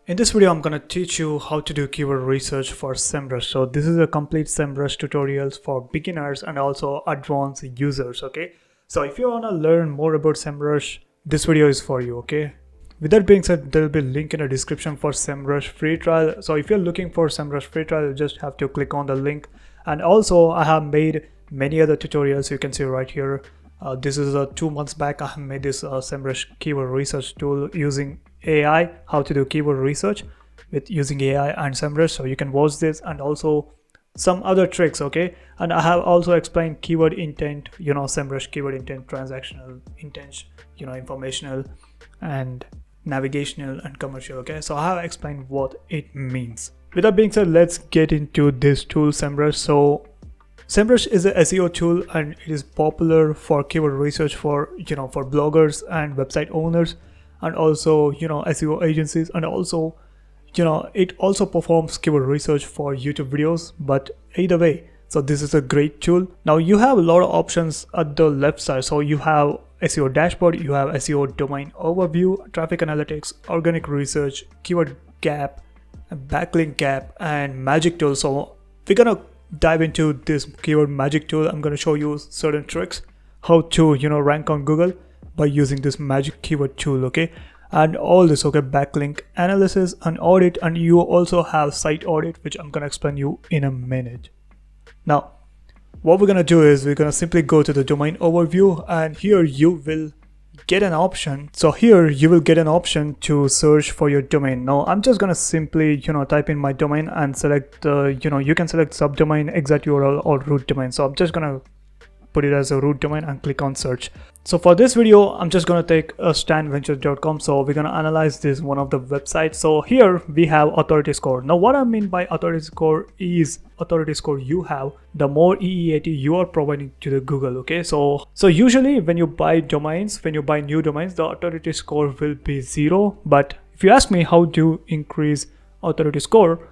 In this video, I'm going to teach you how to do keyword research for Semrush. So this is a complete Semrush tutorials for beginners and also advanced users, okay? So if you want to learn more about Semrush, this video is for you, okay? With that being said, there will be a link in the description for Semrush free trial. So if you're looking for Semrush free trial, you just have to click on the link. And also I have made many other tutorials you can see right here. This is 2 months back. I have made this Semrush keyword research tool using AI, how to do keyword research with using AI and Semrush. So you can watch this and also some other tricks, okay? And I have also explained keyword intent, Semrush keyword intent, transactional intent, informational and navigational and commercial, okay? So I have explained what it means. With that being said, let's get into this tool, Semrush. So Semrush is an SEO tool and it is popular for keyword research for for bloggers and website owners and also SEO agencies, and also it also performs keyword research for YouTube videos. But either way, so this is a great tool. Now you have a lot of options at the left side. So you have SEO dashboard, you have SEO domain overview, traffic analytics, organic research, keyword gap, backlink gap, and magic tool. So we're gonna dive into this keyword magic tool. I'm going to show you certain tricks how to rank on Google by using this magic keyword tool, okay? And all this, okay? Backlink analysis and audit, and you also have site audit, which I'm going to explain you in a minute. Now what we're going to do is we're going to simply go to the domain overview, and here you will get an option. So here you will get an option to search for your domain. Now I'm just gonna simply type in my domain and select you can select subdomain, exact URL, or root domain. So I'm just gonna put it as a root domain and click on search. So for this video, I'm just gonna take a stanventures.com. So we're gonna analyze this one of the websites. So here we have authority score. Now what I mean by authority score is authority score you have, the more EEAT you are providing to the Google, okay? So usually when you buy domains, when you buy new domains, the authority score will be 0. But if you ask me how to increase authority score,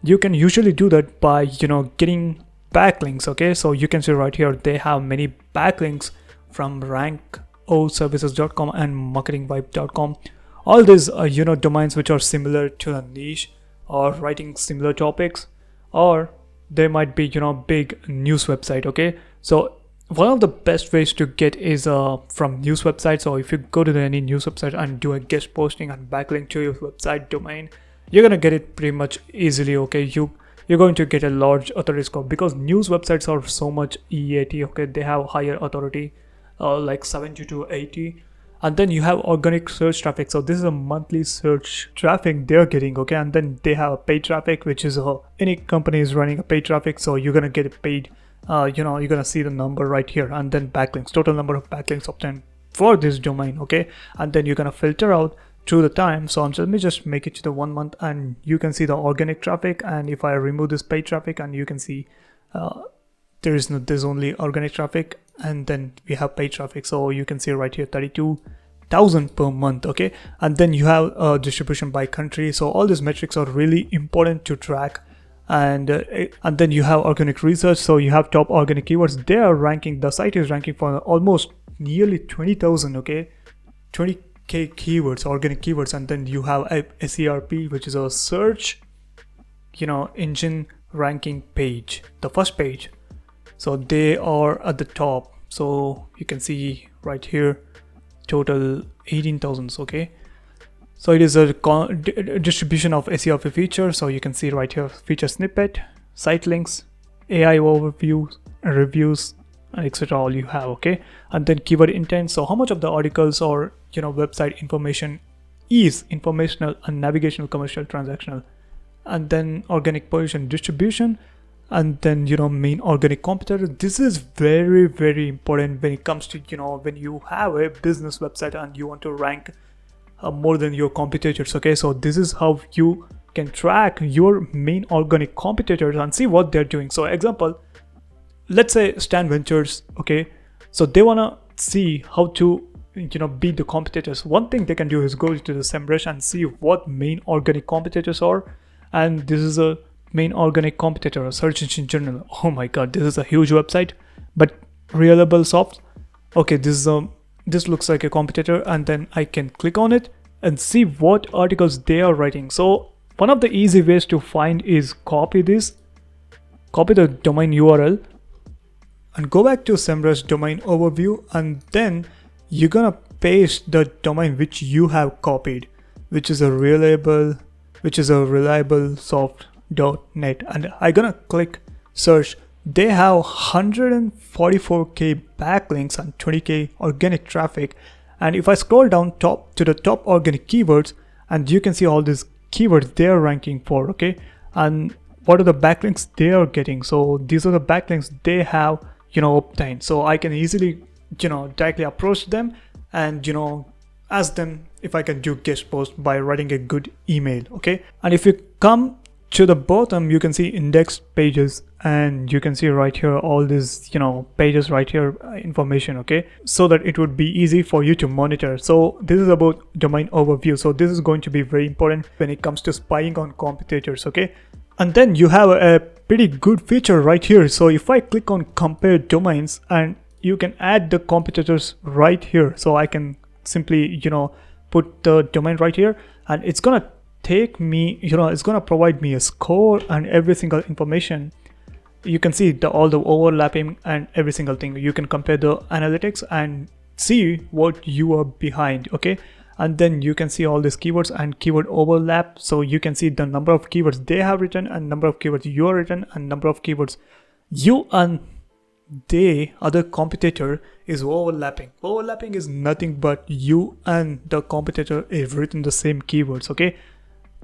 you can usually do that by getting backlinks, okay? So you can see right here they have many backlinks from rankoservices.com and marketingvibe.com. all these domains which are similar to a niche or writing similar topics, or they might be big news website, okay? So one of the best ways to get is from news websites. So if you go to any news website and do a guest posting and backlink to your website domain, you're gonna get it pretty much easily, okay? You're going to get a large authority score because news websites are so much EAT, okay? They have higher authority, like 70 to 80. And then you have organic search traffic. So this is a monthly search traffic they're getting, okay? And then they have paid traffic, which is any company is running a paid traffic. So you're gonna get it paid, you're gonna see the number right here. And then backlinks, total number of backlinks obtained for this domain, okay? And then you're gonna filter out through the time. So let me just make it to the 1 month, and you can see the organic traffic. And if I remove this paid traffic, and you can see there's only organic traffic, and then we have paid traffic. So you can see right here 32,000 per month, okay? And then you have distribution by country. So all these metrics are really important to track. And then you have organic research. So you have top organic keywords. They are ranking, the site is ranking for almost nearly 20,000, okay? 20k keywords, organic keywords. And then you have a SERP, which is a search engine ranking page, the first page. So they are at the top. So you can see right here total 18,000, okay? So it is a distribution of SERP feature. So you can see right here feature snippet, site links, AI overview, reviews, and etc. all you have, okay? And then keyword intent. So how much of the articles or website information is informational and navigational, commercial, transactional. And then organic position distribution, and then main organic competitor. This is very, very important when it comes to when you have a business website and you want to rank more than your competitors, okay? So this is how you can track your main organic competitors and see what they're doing. So example, let's say Stan Ventures, okay? So they want to see how to beat the competitors. One thing they can do is go to the Semrush and see what main organic competitors are. And this is a main organic competitor, a search engine journal. Oh my god, this is a huge website, but reliable soft. Okay, this looks like a competitor, and then I can click on it and see what articles they are writing. So one of the easy ways to find is copy the domain URL and go back to Semrush domain overview, and then you're gonna paste the domain which you have copied, which is a reliable soft.net, and I'm gonna click search. They have 144k backlinks and 20k organic traffic. And if I scroll down top to the top organic keywords, and you can see all these keywords they are ranking for, okay, and what are the backlinks they are getting. So these are the backlinks they have obtained. So I can easily directly approach them and ask them if I can do guest post by writing a good email. Okay, and if you come to the bottom, you can see index pages, and you can see right here all these pages right here, information, okay, so that it would be easy for you to monitor. So this is about domain overview. So this is going to be very important when it comes to spying on competitors. Okay, and then you have a pretty good feature right here. So if I click on compare domains, and you can add the competitors right here, so I can simply put the domain right here, and it's gonna take me, it's gonna provide me a score and every single information. You can see all the overlapping and every single thing. You can compare the analytics and see what you are behind. Okay, and then you can see all these keywords and keyword overlap. So you can see the number of keywords they have written and number of keywords you are written and number of keywords you and the other competitor is overlapping. Overlapping is nothing but you and the competitor have written the same keywords. Okay,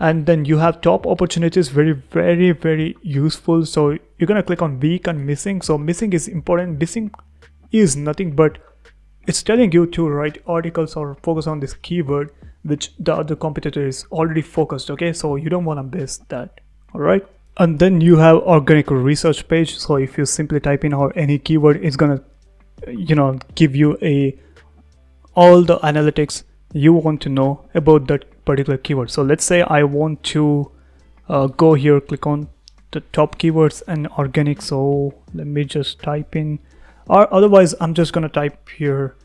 and then you have top opportunities, very useful. So you're gonna click on weak and missing. So missing is important. Missing is nothing but it's telling you to write articles or focus on this keyword which the other competitor is already focused. Okay, so you don't want to miss that. All right, and then you have organic research page. So if you simply type in or any keyword, it's gonna give you all the analytics you want to know about that particular keyword. So let's say I want to go here, click on the top keywords and organic. So let me just type in, or otherwise I'm just gonna type here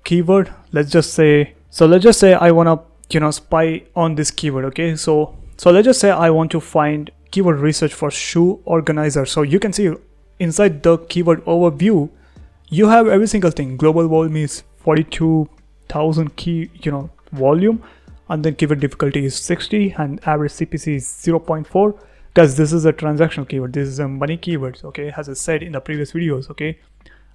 keyword. Let's just say I want to spy on this keyword. Okay, so let's just say I want to find keyword research for shoe organizer. So you can see inside the keyword overview you have every single thing. Global volume is 42,000 key volume, and then keyword difficulty is 60 and average CPC is 0.4, because this is a transactional keyword, this is a money keyword. Okay, as I said in the previous videos. Okay,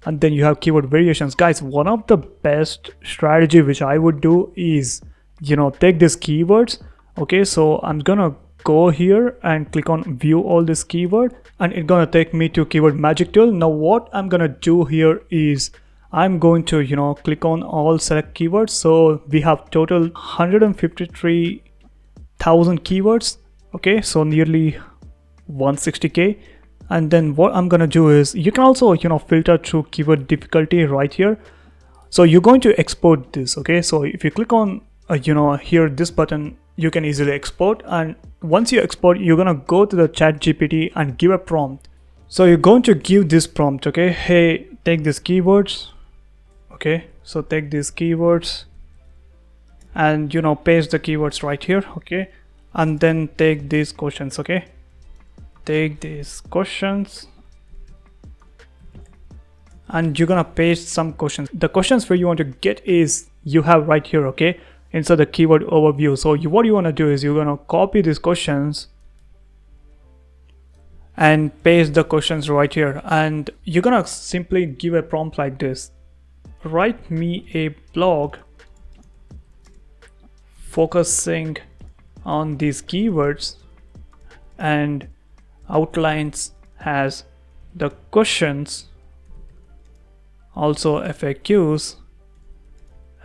and then you have keyword variations. Guys, one of the best strategy which I would do is take these keywords. Okay, so I'm gonna go here and click on view all this keyword, and it's gonna take me to keyword magic tool. Now what I'm gonna do here is I'm going to click on all select keywords. So we have total 153,000 keywords. Okay, so nearly 160k. And then what I'm gonna do is you can also filter through keyword difficulty right here. So you're going to export this. Okay, so if you click on here this button, you can easily export, and once you export, you're gonna go to the chat GPT and give a prompt. So you're going to give this prompt. Okay, hey, take these keywords. Okay, so take these keywords and paste the keywords right here. Okay, and then take these questions. Okay, take these questions and you're gonna paste some questions. The questions where you want to get is you have right here. Okay, inside the keyword overview. So what you want to do is you're gonna copy these questions and paste the questions right here, and you're gonna simply give a prompt like this: write me a blog focusing on these keywords and outlines has the questions, also FAQs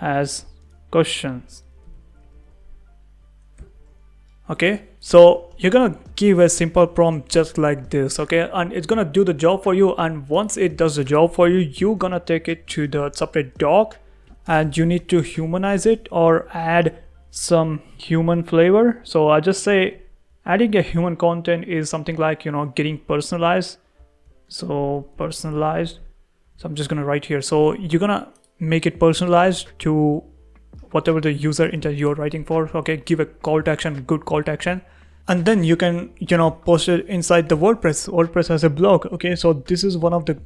as questions. Okay, so you're gonna give a simple prompt just like this. Okay, and it's gonna do the job for you, and once it does the job for you, you're gonna take it to the separate doc and you need to humanize it or add some human flavor. So I just say adding a human content is something like getting personalized. So personalized, so I'm just gonna write here. So you're gonna make it personalized to whatever the user intent you're writing for. Okay, give a call to action, good call to action, and then you can post it inside the WordPress as a blog. Okay, so this is one of the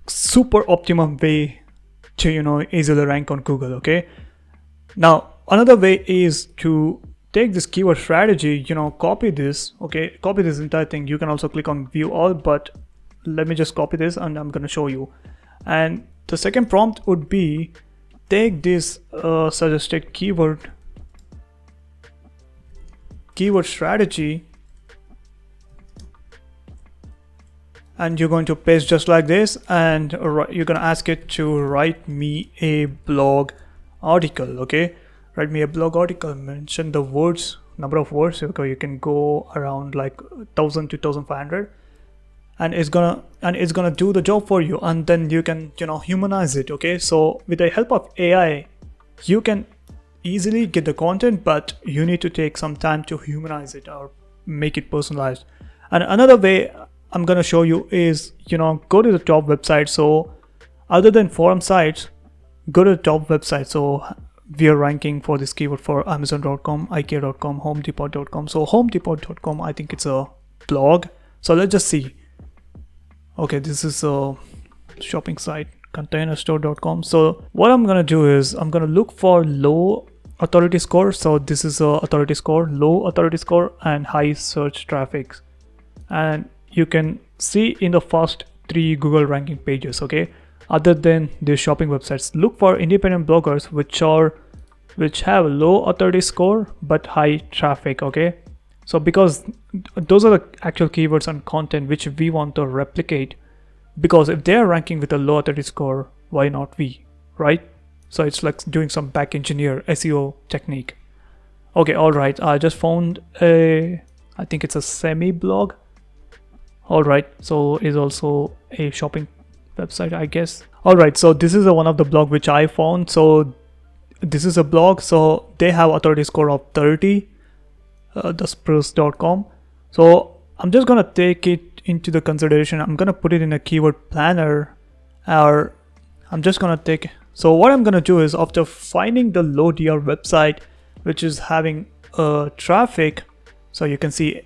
super optimum way to easily rank on Google. Okay, now another way is to take this keyword strategy, copy this. Okay, copy this entire thing. You can also click on view all, but let me just copy this and I'm going to show you. And the second prompt would be take this suggested keyword strategy, and you're going to paste just like this, and you're going to ask it to write me a blog article. Okay, write me a blog article, mention the words, number of words. Okay, you can go around like 1000 to 1500, and it's gonna do the job for you, and then you can humanize it. Okay, so with the help of AI you can easily get the content, but you need to take some time to humanize it or make it personalized. And another way I'm gonna show you is go to the top website. So other than forum sites, go to the top website. So we are ranking for this keyword for Amazon.com, IKEA.com, HomeDepot.com. So HomeDepot.com, I think it's a blog. So let's just see. Okay, this is a shopping site, containerstore.com. So what I'm gonna do is I'm gonna look for low authority score. So this is a authority score, low authority score, and high search traffic. And you can see in the first 3 Google ranking pages. Okay, other than the shopping websites, look for independent bloggers which have low authority score but high traffic. Okay, so because those are the actual keywords and content which we want to replicate, because if they are ranking with a low authority score, why not we, right? So it's like doing some back engineer SEO technique. Okay, all right, I just found I think it's a semi blog. All right, so it's also a shopping website, I guess. All right, so this is one of the blog which I found. So this is a blog, so they have authority score of 30, thespruce.com. So I'm just gonna take it into the consideration. I'm gonna put it in a keyword planner, or I'm just gonna take. So what I'm gonna do is, after finding the low DR website which is having traffic, so you can see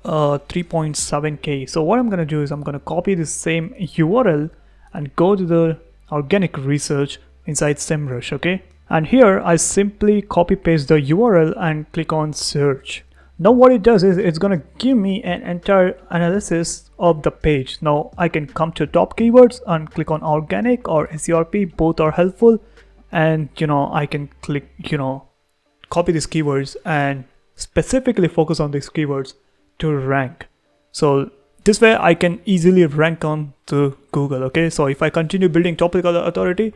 3.7k. So what I'm gonna do is I'm gonna copy the same URL and go to the organic research inside Semrush. Okay, and here I simply copy paste the URL and click on search. Now what it does is it's gonna give me an entire analysis of the page. Now I can come to top keywords and click on organic or SERP, both are helpful, and I can click copy these keywords and specifically focus on these keywords to rank. So this way I can easily rank on to Google. Okay, so if I continue building topical authority,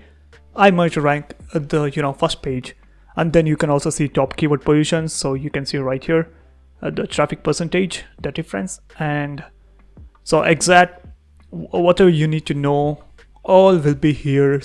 I might rank at the first page. And then you can also see top keyword positions. So you can see right here the traffic percentage, the difference, and so exact whatever you need to know, all will be here.